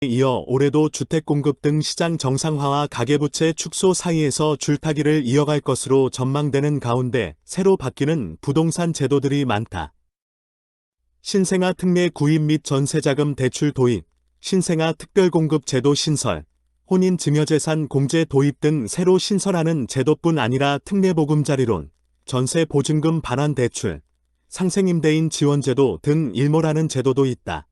이어 올해도 주택 공급 등 시장 정상화와 가계부채 축소 사이에서 줄타기를 이어갈 것으로 전망되는 가운데 새로 바뀌는 부동산 제도들이 많다. 신생아 특례 구입 및 전세자금 대출 도입, 신생아 특별공급 제도 신설, 혼인증여재산 공제 도입 등 새로 신설하는 제도뿐 아니라 특례보금자리론, 전세보증금 반환 대출, 상생임대인 지원제도 등 일몰하는 제도도 있다.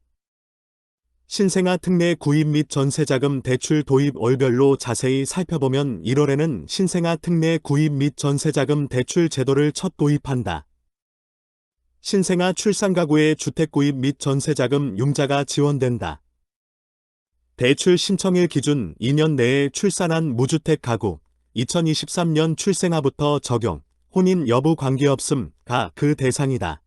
신생아 특례 구입 및 전세자금 대출 도입 월별로 자세히 살펴보면 1월에는 신생아 특례 구입 및 전세자금 대출 제도를 첫 도입한다. 신생아 출산 가구의 주택 구입 및 전세자금 융자가 지원된다. 대출 신청일 기준 2년 내에 출산한 무주택 가구, 2023년 출생아부터 적용, 혼인 여부 관계없음가 그 대상이다.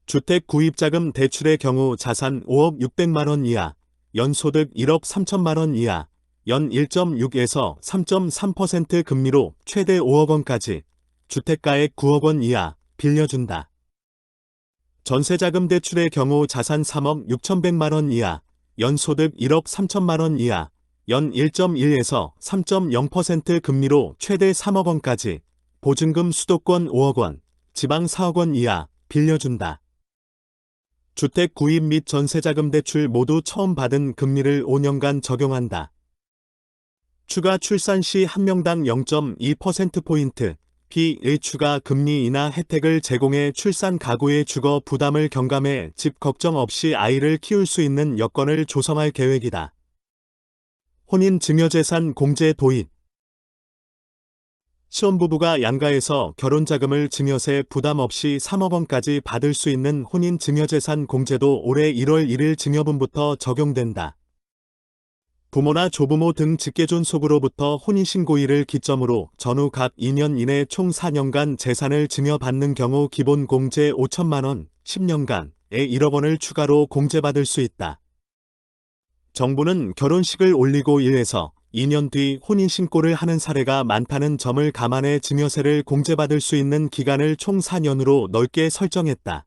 주택 구입자금 대출의 경우 자산 5억 600만 원 이하, 연소득 1억 3천만 원 이하, 연 1.6에서 3.3% 금리로 최대 5억 원까지, 주택가액 9억 원 이하 빌려준다. 전세자금 대출의 경우 자산 3억 6,100만 원 이하, 연소득 1억 3천만 원 이하, 연 1.1에서 3.0% 금리로 최대 3억 원까지, 보증금 수도권 5억 원, 지방 4억 원 이하 빌려준다. 주택 구입 및 전세자금 대출 모두 처음 받은 금리를 5년간 적용한다. 추가 출산 시 한 명당 0.2%포인트, 피의 추가 금리 인하 혜택을 제공해 출산 가구의 주거 부담을 경감해 집 걱정 없이 아이를 키울 수 있는 여건을 조성할 계획이다. 혼인증여재산 공제 도입. 신혼부부가 양가에서 결혼자금을 증여세 부담 없이 3억 원까지 받을 수 있는 혼인증여재산 공제도 올해 1월 1일 증여분부터 적용된다. 부모나 조부모 등 직계존속으로부터 혼인신고일을 기점으로 전후 각 2년 이내 총 4년간 재산을 증여받는 경우 기본 공제 5천만 원, 10년간에 1억 원을 추가로 공제받을 수 있다. 정부는 결혼식을 올리고 1에서 2년 뒤 혼인신고를 하는 사례가 많다는 점을 감안해 증여세를 공제받을 수 있는 기간을 총 4년으로 넓게 설정했다.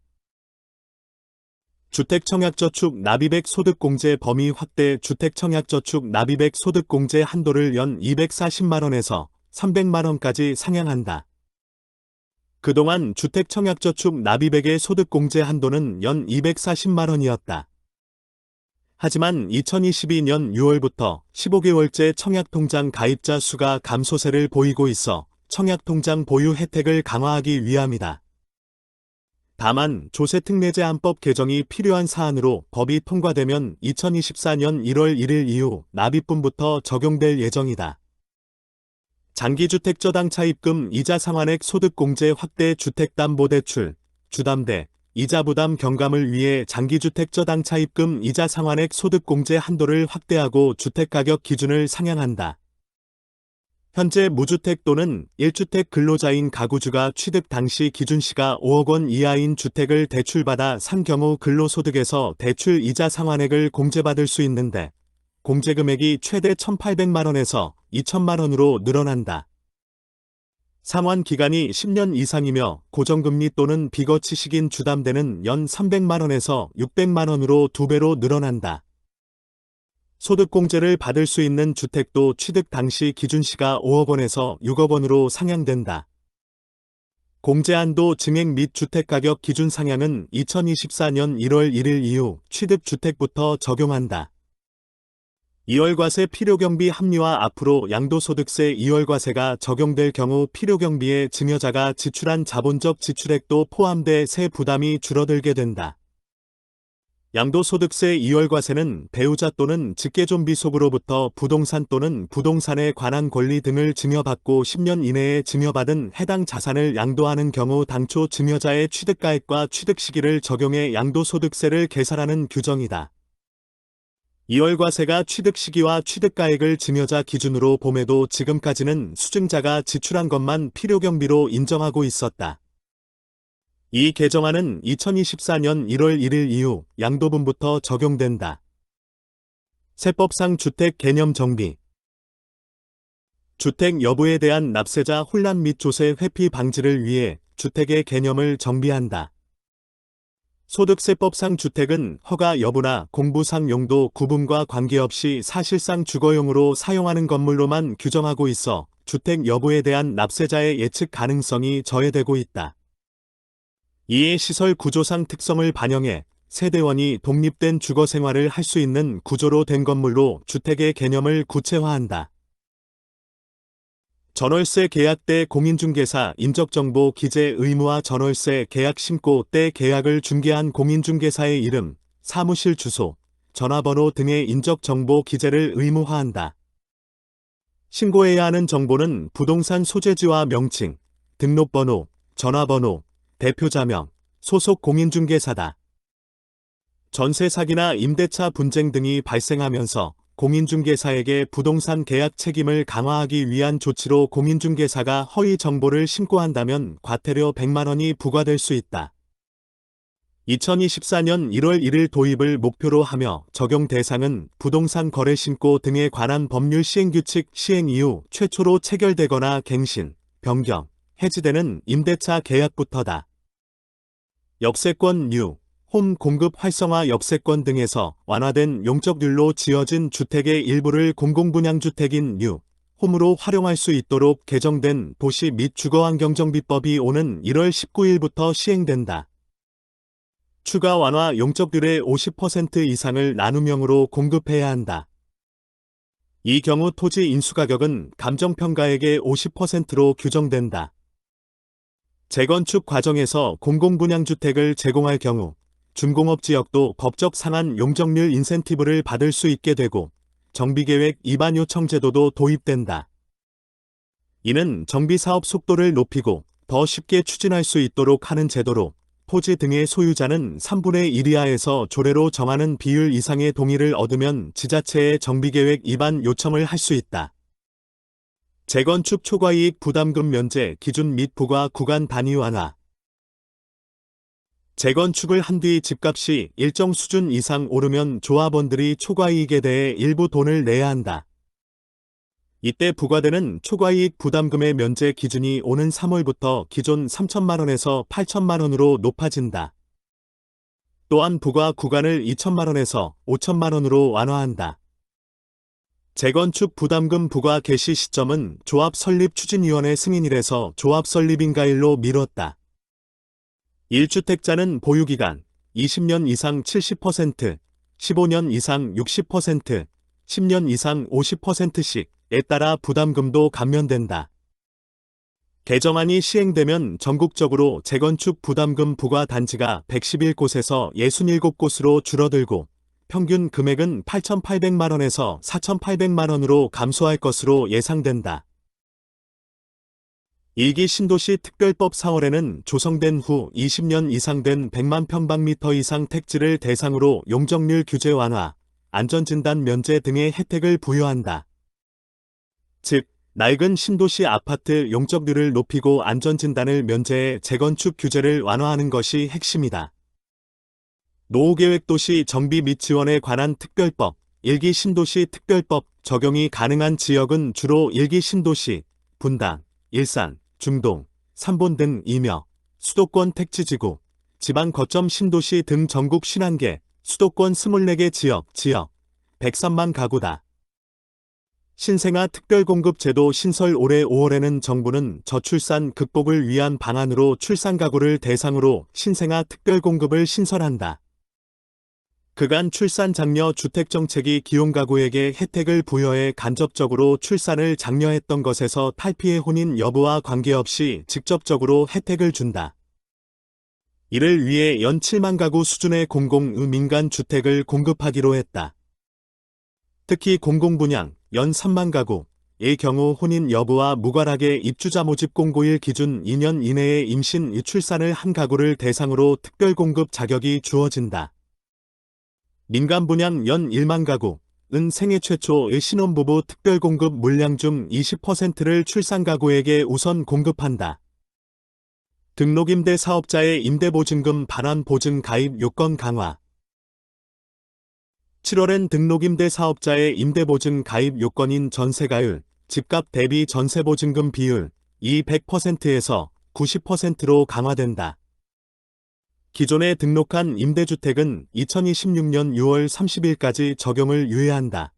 주택청약저축 납입액 소득공제 범위 확대. 주택청약저축 납입액 소득공제 한도를 연 240만원에서 300만원까지 상향한다. 그동안 주택청약저축 납입액의 소득공제 한도는 연 240만원이었다. 하지만 2022년 6월부터 15개월째 청약통장 가입자 수가 감소세를 보이고 있어 청약통장 보유 혜택을 강화하기 위함이다. 다만 조세특례제한법 개정이 필요한 사안으로 법이 통과되면 2024년 1월 1일 이후 납입분부터 적용될 예정이다. 장기주택저당 차입금 이자 상환액 소득공제 확대. 주택담보대출, 주담대, 이자부담 경감을 위해 장기주택저당 차입금 이자 상환액 소득공제 한도를 확대하고 주택가격 기준을 상향한다. 현재 무주택 또는 1주택 근로자인 가구주가 취득 당시 기준시가 5억 원 이하인 주택을 대출받아 산 경우 근로소득에서 대출 이자 상환액을 공제받을 수 있는데 공제금액이 최대 1,800만 원에서 2천만 원으로 늘어난다. 상환 기간이 10년 이상이며 고정금리 또는 비거치식인 주담대는 연 300만 원에서 600만 원으로 2배로 늘어난다. 소득공제를 받을 수 있는 주택도 취득 당시 기준시가 5억 원에서 6억 원으로 상향된다. 공제한도 증액 및 주택가격 기준 상향은 2024년 1월 1일 이후 취득주택부터 적용한다. 2월과세 필요경비 합리화. 앞으로 양도소득세 2월과세가 적용될 경우 필요경비에 증여자가 지출한 자본적 지출액도 포함돼 세 부담이 줄어들게 된다. 양도소득세 2월과세는 배우자 또는 직계존비속으로부터 부동산 또는 부동산에 관한 권리 등을 증여받고 10년 이내에 증여받은 해당 자산을 양도하는 경우 당초 증여자의 취득가액과 취득시기를 적용해 양도소득세를 계산하는 규정이다. 2월과세가 취득시기와 취득가액을 증여자 기준으로 봄에도 지금까지는 수증자가 지출한 것만 필요경비로 인정하고 있었다. 이 개정안은 2024년 1월 1일 이후 양도분부터 적용된다. 세법상 주택 개념 정비. 주택 여부에 대한 납세자 혼란 및 조세 회피 방지를 위해 주택의 개념을 정비한다. 소득세법상 주택은 허가 여부나 공부상 용도 구분과 관계없이 사실상 주거용으로 사용하는 건물로만 규정하고 있어 주택 여부에 대한 납세자의 예측 가능성이 저해되고 있다. 이에 시설 구조상 특성을 반영해 세대원이 독립된 주거 생활을 할 수 있는 구조로 된 건물로 주택의 개념을 구체화한다. 전월세 계약 때 공인중개사 인적정보 기재 의무화 전월세 계약 신고 때 계약을 중개한 공인중개사의 이름, 사무실 주소, 전화번호 등의 인적정보 기재를 의무화한다. 신고해야 하는 정보는 부동산 소재지와 명칭, 등록번호, 전화번호, 대표자명, 소속 공인중개사다. 전세 사기나 임대차 분쟁 등이 발생하면서 공인중개사에게 부동산 계약 책임을 강화하기 위한 조치로 공인중개사가 허위 정보를 신고한다면 과태료 100만 원이 부과될 수 있다. 2024년 1월 1일 도입을 목표로 하며 적용 대상은 부동산 거래 신고 등에 관한 법률 시행규칙 시행 이후 최초로 체결되거나 갱신, 변경, 해지되는 임대차 계약부터다. 역세권 홈 공급 활성화 역세권 등에서 완화된 용적률로 지어진 주택의 일부를 공공분양주택인 홈으로 활용할 수 있도록 개정된 도시 및 주거환경정비법이 오는 1월 19일부터 시행된다. 추가 완화 용적률의 50% 이상을 나눔형으로 공급해야 한다. 이 경우 토지 인수가격은 감정평가액의 50%로 규정된다. 재건축 과정에서 공공분양주택을 제공할 경우 준공업지역도 법적 상한 용적률 인센티브를 받을 수 있게 되고 정비계획 입안 요청 제도도 도입된다. 이는 정비사업 속도를 높이고 더 쉽게 추진할 수 있도록 하는 제도로 토지 등의 소유자는 3분의 1 이하에서 조례로 정하는 비율 이상의 동의를 얻으면 지자체에 정비계획 입안 요청을 할 수 있다. 재건축 초과이익 부담금 면제 기준 및 부과 구간 단위 완화. 재건축을 한 뒤 집값이 일정 수준 이상 오르면 조합원들이 초과이익에 대해 일부 돈을 내야 한다. 이때 부과되는 초과이익 부담금의 면제 기준이 오는 3월부터 기존 3천만 원에서 8천만 원으로 높아진다. 또한 부과 구간을 2천만 원에서 5천만 원으로 완화한다. 재건축 부담금 부과 개시 시점은 조합 설립 추진위원회 승인일에서 조합 설립 인가일로 미뤘다. 1주택자는 보유기간 20년 이상 70%, 15년 이상 60%, 10년 이상 50%씩에 따라 부담금도 감면된다. 개정안이 시행되면 전국적으로 재건축 부담금 부과 단지가 111곳에서 67곳으로 줄어들고 평균 금액은 8,800만 원에서 4,800만 원으로 감소할 것으로 예상된다. 1기 신도시 특별법 4월에는 조성된 후 20년 이상 된 100만 평방미터 이상 택지를 대상으로 용적률 규제 완화, 안전진단 면제 등의 혜택을 부여한다. 즉, 낡은 신도시 아파트 용적률을 높이고 안전진단을 면제해 재건축 규제를 완화하는 것이 핵심이다. 노후계획도시 정비 및 지원에 관한 특별법, 1기 신도시 특별법 적용이 가능한 지역은 주로 1기 신도시, 분당, 일산, 중동, 삼본 등이며 수도권 택지지구, 지방 거점 신도시 등 전국 51개, 수도권 24개 지역 103만 가구다. 신생아 특별공급제도 신설 올해 5월에는 정부는 저출산 극복을 위한 방안으로 출산 가구를 대상으로 신생아 특별공급을 신설한다. 그간 출산 장려 주택정책이 기혼가구에게 혜택을 부여해 간접적으로 출산을 장려했던 것에서 탈피의 혼인 여부와 관계없이 직접적으로 혜택을 준다. 이를 위해 연 7만 가구 수준의 민간 주택을 공급하기로 했다. 특히 공공분양 연 3만 가구의 경우 혼인 여부와 무관하게 입주자 모집 공고일 기준 2년 이내에 임신 출산을 한 가구를 대상으로 특별공급 자격이 주어진다. 민간 분양 연 1만 가구은 생애 최초의 신혼부부 특별공급 물량 중 20%를 출산 가구에게 우선 공급한다. 등록임대 사업자의 임대보증금 반환 보증 가입 요건 강화. 7월엔 등록임대 사업자의 임대보증 가입 요건인 전세가율, 집값 대비 전세보증금 비율 이 100%에서 90%로 강화된다. 기존에 등록한 임대주택은 2026년 6월 30일까지 적용을 유예한다.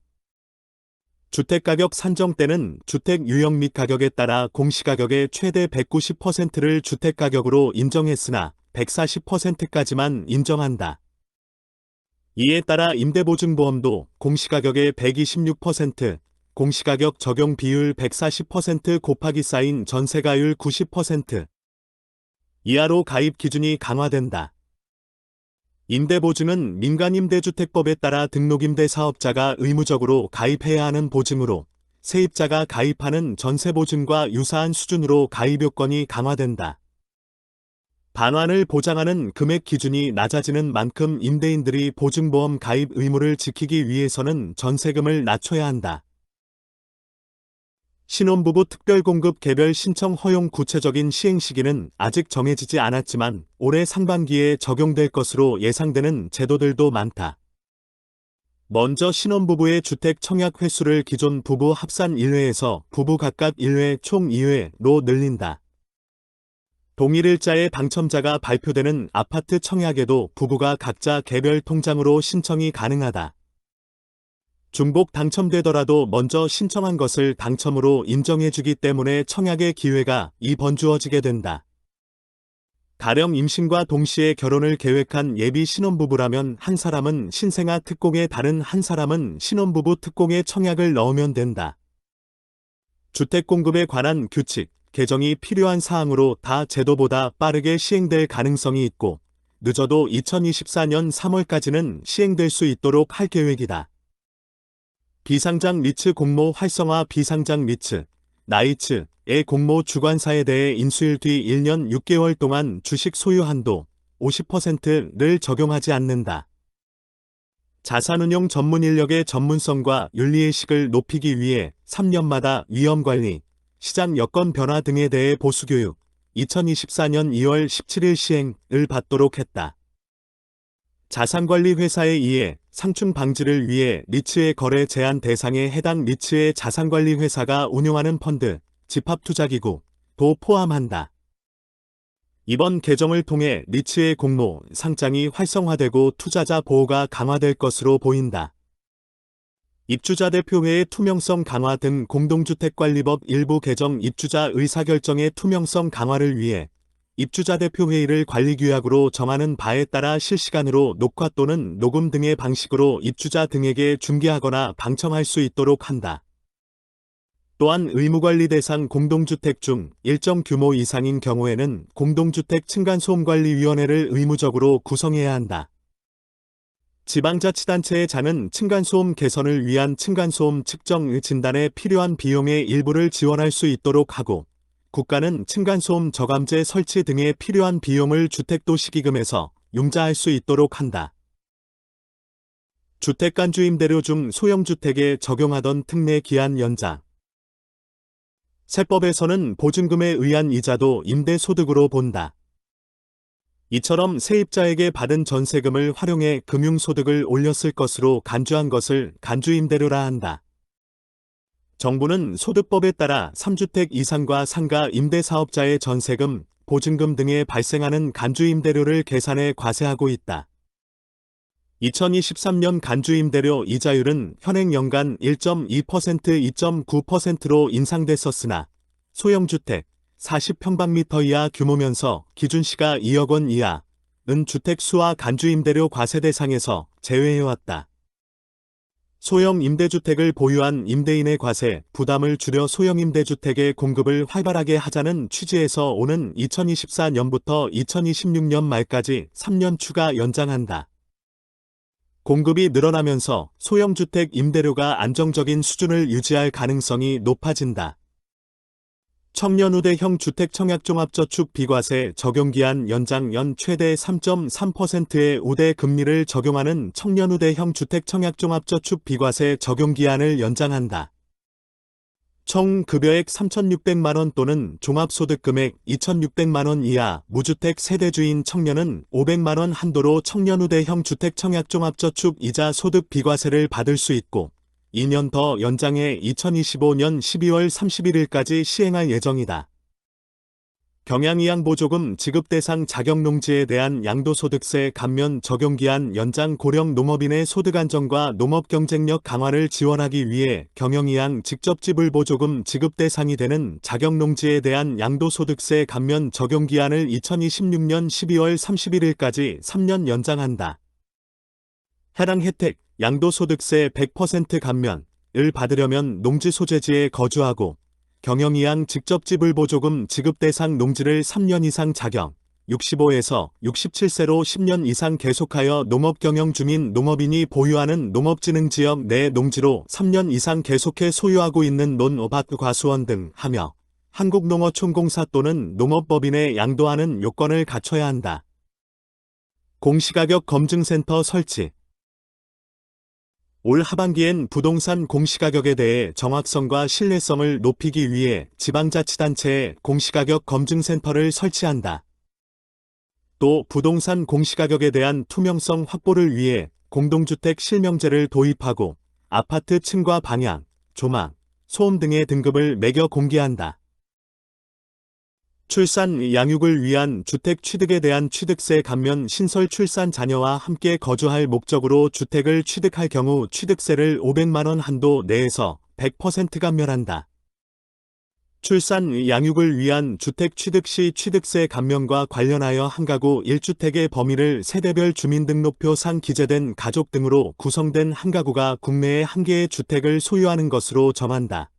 주택가격 산정 때는 주택 유형 및 가격에 따라 공시가격의 최대 190%를 주택가격으로 인정했으나 140%까지만 인정한다. 이에 따라 임대보증보험도 공시가격의 126%, 공시가격 적용 비율 140% 곱하기 쌓인 전세가율 90% 이하로 가입 기준이 강화된다. 임대보증은 민간임대주택법에 따라 등록임대사업자가 의무적으로 가입해야 하는 보증으로 세입자가 가입하는 전세보증과 유사한 수준으로 가입요건이 강화된다. 반환을 보장하는 금액 기준이 낮아지는 만큼 임대인들이 보증보험 가입 의무를 지키기 위해서는 전세금을 낮춰야 한다. 신혼부부 특별공급 개별 신청 허용 구체적인 시행시기는 아직 정해지지 않았지만 올해 상반기에 적용될 것으로 예상되는 제도들도 많다. 먼저 신혼부부의 주택 청약 횟수를 기존 부부 합산 1회에서 부부 각각 1회 총 2회로 늘린다. 동일일자의 당첨자가 발표되는 아파트 청약에도 부부가 각자 개별 통장으로 신청이 가능하다. 중복 당첨되더라도 먼저 신청한 것을 당첨으로 인정해주기 때문에 청약의 기회가 2번 주어지게 된다. 가령 임신과 동시에 결혼을 계획한 예비 신혼부부라면 한 사람은 신생아 특공에 다른 한 사람은 신혼부부 특공에 청약을 넣으면 된다. 주택 공급에 관한 규칙, 개정이 필요한 사항으로 다 제도보다 빠르게 시행될 가능성이 있고 늦어도 2024년 3월까지는 시행될 수 있도록 할 계획이다. 비상장 리츠 공모 활성화 비상장 리츠, 나이츠의 공모 주관사에 대해 인수일 뒤 1년 6개월 동안 주식 소유 한도 50%를 적용하지 않는다. 자산운용 전문 인력의 전문성과 윤리의식을 높이기 위해 3년마다 위험관리, 시장 여건 변화 등에 대해 보수교육, 2024년 2월 17일 시행을 받도록 했다. 자산관리 회사에 의해 상충 방지를 위해 리츠의 거래 제한 대상에 해당 리츠의 자산관리 회사가 운용하는 펀드, 집합투자기구도 포함한다. 이번 개정을 통해 리츠의 공모, 상장이 활성화되고 투자자 보호가 강화될 것으로 보인다. 입주자 대표회의 투명성 강화 등 공동주택관리법 일부 개정 입주자 의사결정의 투명성 강화를 위해 입주자 대표회의를 관리규약으로 정하는 바에 따라 실시간으로 녹화 또는 녹음 등의 방식으로 입주자 등에게 중계하거나 방청할 수 있도록 한다. 또한 의무관리 대상 공동주택 중 일정 규모 이상인 경우에는 공동주택 층간소음관리위원회를 의무적으로 구성해야 한다. 지방자치단체의 자는 층간소음 개선을 위한 층간소음 측정 진단에 필요한 비용의 일부를 지원할 수 있도록 하고 국가는 층간소음 저감제 설치 등에 필요한 비용을 주택도시기금에서 융자할 수 있도록 한다. 주택간주임대료 중 소형주택에 적용하던 특례 기한 연장. 세법에서는 보증금에 의한 이자도 임대소득으로 본다. 이처럼 세입자에게 받은 전세금을 활용해 금융소득을 올렸을 것으로 간주한 것을 간주임대료라 한다. 정부는 소득법에 따라 3주택 이상과 상가 임대사업자의 전세금, 보증금 등에 발생하는 간주임대료를 계산해 과세하고 있다. 2023년 간주임대료 이자율은 현행 연간 1.2%, 2.9%로 인상됐었으나 소형주택 40평방미터 이하 규모면서 기준시가 2억 원 이하은 주택수와 간주임대료 과세 대상에서 제외해왔다. 소형 임대주택을 보유한 임대인의 과세 부담을 줄여 소형 임대주택의 공급을 활발하게 하자는 취지에서 오는 2024년부터 2026년 말까지 3년 추가 연장한다. 공급이 늘어나면서 소형주택 임대료가 안정적인 수준을 유지할 가능성이 높아진다. 청년우대형 주택청약종합저축 비과세 적용기한 연장 연 최대 3.3%의 우대 금리를 적용하는 청년우대형 주택청약종합저축 비과세 적용기한을 연장한다. 총 급여액 3,600만원 또는 종합소득금액 2,600만원 이하 무주택 세대주인 청년은 500만원 한도로 청년우대형 주택청약종합저축 이자 소득 비과세를 받을 수 있고 2년 더 연장해 2025년 12월 31일까지 시행할 예정이다. 경양이양보조금 지급 대상 자격농지에 대한 양도소득세 감면 적용기한 연장 고령 농업인의 소득 안정과 농업 경쟁력 강화를 지원하기 위해 경영이양 직접지불보조금 지급 대상이 되는 자격농지에 대한 양도소득세 감면 적용기한을 2026년 12월 31일까지 3년 연장한다. 해당 혜택, 양도소득세 100% 감면을 받으려면 농지 소재지에 거주하고 경영이양 직접지불보조금 지급 대상 농지를 3년 이상 자격, 65에서 67세로 10년 이상 계속하여 농업경영 중인 농업인이 보유하는 농업진흥지역 내 농지로 3년 이상 계속해 소유하고 있는 논어밭과수원 등 하며 한국농어촌공사 또는 농업법인에 양도하는 요건을 갖춰야 한다. 공시가격 검증센터 설치. 올 하반기엔 부동산 공시가격에 대해 정확성과 신뢰성을 높이기 위해 지방자치단체에 공시가격 검증센터를 설치한다. 또 부동산 공시가격에 대한 투명성 확보를 위해 공동주택 실명제를 도입하고 아파트 층과 방향, 조망, 소음 등의 등급을 매겨 공개한다. 출산, 양육을 위한 주택 취득에 대한 취득세 감면 신설 출산 자녀와 함께 거주할 목적으로 주택을 취득할 경우 취득세를 500만원 한도 내에서 100% 감면한다. 출산, 양육을 위한 주택 취득 시 취득세 감면과 관련하여 한 가구 1주택의 범위를 세대별 주민등록표상 기재된 가족 등으로 구성된 한 가구가 국내에 한 개의 주택을 소유하는 것으로 정한다.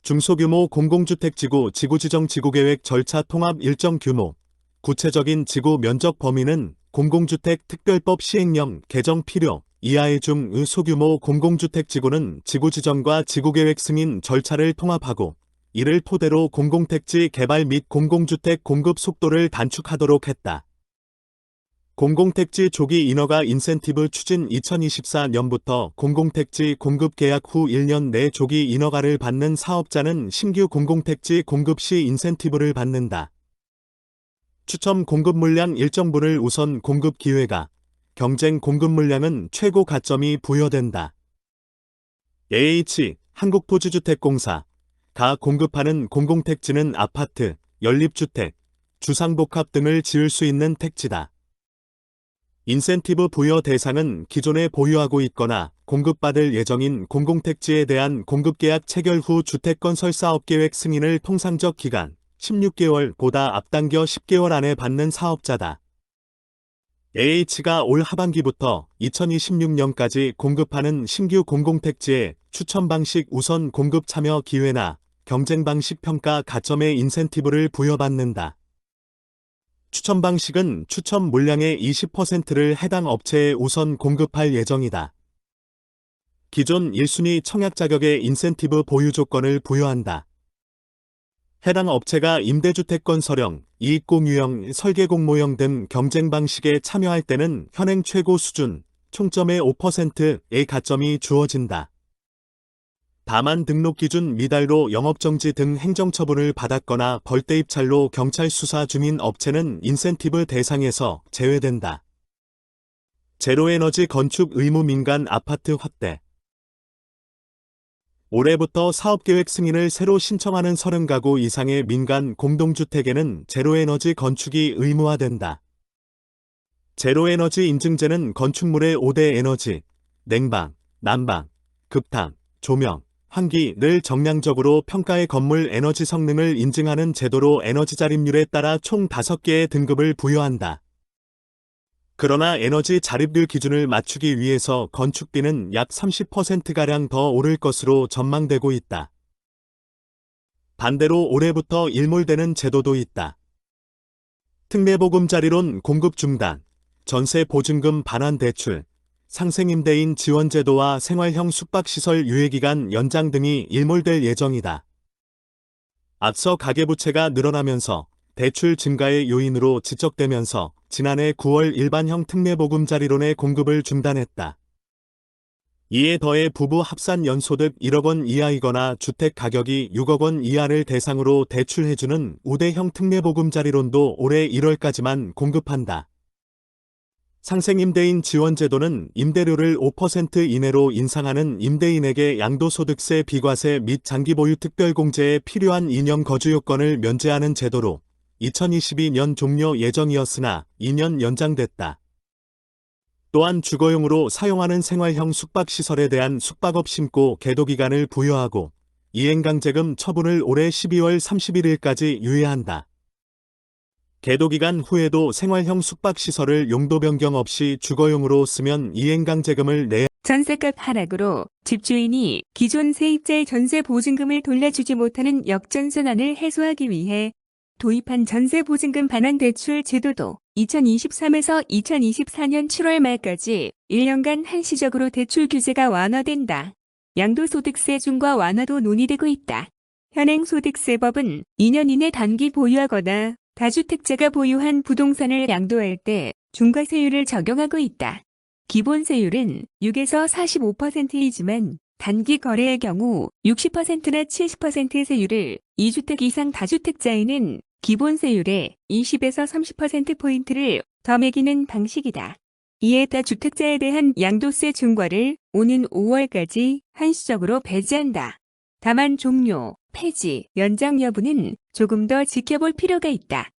중소규모 공공주택지구 지구지정 지구계획 절차 통합 일정 규모, 구체적인 지구 면적 범위는 공공주택 특별법 시행령 개정 필요 이하의 중의 소규모 공공주택지구는 지구지정과 지구계획 승인 절차를 통합하고 이를 토대로 공공택지 개발 및 공공주택 공급 속도를 단축하도록 했다. 공공택지 조기 인허가 인센티브 추진 2024년부터 공공택지 공급 계약 후 1년 내 조기 인허가를 받는 사업자는 신규 공공택지 공급 시 인센티브를 받는다. 추첨 공급 물량 일정분을 우선 공급 기회가, 경쟁 공급 물량은 최고 가점이 부여된다. 한국토지주택공사 가 공급하는 공공택지는 아파트, 연립주택, 주상복합 등을 지을 수 있는 택지다. 인센티브 부여 대상은 기존에 보유하고 있거나 공급받을 예정인 공공택지에 대한 공급계약 체결 후 주택건설 사업계획 승인을 통상적 기간 16개월보다 앞당겨 10개월 안에 받는 사업자다. AH가 올 하반기부터 2026년까지 공급하는 신규 공공택지에 추천 방식 우선 공급 참여 기회나 경쟁 방식 평가 가점의 인센티브를 부여받는다. 추천 방식은 추천 물량의 20%를 해당 업체에 우선 공급할 예정이다. 기존 1순위 청약 자격의 인센티브 보유 조건을 부여한다. 해당 업체가 임대주택 건설형, 이익공유형, 설계공모형 등 경쟁 방식에 참여할 때는 현행 최고 수준, 총점의 5%의 가점이 주어진다. 다만 등록 기준 미달로 영업정지 등 행정처분을 받았거나 벌떼 입찰로 경찰 수사 중인 업체는 인센티브 대상에서 제외된다. 제로에너지 건축 의무 민간 아파트 확대. 올해부터 사업계획 승인을 새로 신청하는 30가구 이상의 민간 공동주택에는 제로에너지 건축이 의무화된다. 제로에너지 인증제는 건축물의 5대 에너지, 냉방, 난방, 급탕, 조명, 환기를 정량적으로 평가해 건물 에너지 성능을 인증하는 제도로 에너지 자립률에 따라 총 5개의 등급을 부여한다. 그러나 에너지 자립률 기준을 맞추기 위해서 건축비는 약 30%가량 더 오를 것으로 전망되고 있다. 반대로 올해부터 일몰되는 제도도 있다. 특례보금자리론 공급 중단, 전세 보증금 반환 대출, 상생임대인 지원제도와 생활형 숙박시설 유예기간 연장 등이 일몰될 예정이다. 앞서 가계부채가 늘어나면서 대출 증가의 요인으로 지적되면서 지난해 9월 일반형 특례보금자리론의 공급을 중단했다. 이에 더해 부부 합산 연소득 1억 원 이하이거나 주택 가격이 6억 원 이하를 대상으로 대출해주는 우대형 특례보금자리론도 올해 1월까지만 공급한다. 상생임대인 지원제도는 임대료를 5% 이내로 인상하는 임대인에게 양도소득세 비과세 및 장기보유 특별공제에 필요한 2년 거주 요건을 면제하는 제도로 2022년 종료 예정이었으나 2년 연장됐다. 또한 주거용으로 사용하는 생활형 숙박시설에 대한 숙박업 신고 계도기간을 부여하고 이행강제금 처분을 올해 12월 31일까지 유예한다. 계도기간 후에도 생활형 숙박시설을 용도 변경 없이 주거용으로 쓰면 이행강제금을 내야 전세값 하락으로 집주인이 기존 세입자의 전세 보증금을 돌려주지 못하는 역전선언을 해소하기 위해 도입한 전세보증금 반환 대출 제도도 2023에서 2024년 7월 말까지 1년간 한시적으로 대출 규제가 완화된다. 양도소득세 중과 완화도 논의되고 있다. 현행 소득세법은 2년 이내 단기 보유하거나 다주택자가 보유한 부동산을 양도할 때 중과세율을 적용하고 있다. 기본세율은 6에서 45%이지만 단기 거래의 경우 60%나 70% 세율을 2주택 이상 다주택자에는 기본세율의 20에서 30%포인트를 더 매기는 방식이다. 이에 다주택자에 대한 양도세 중과를 오는 5월까지 한시적으로 배제한다. 다만 종료, 폐지, 연장 여부는 조금 더 지켜볼 필요가 있다.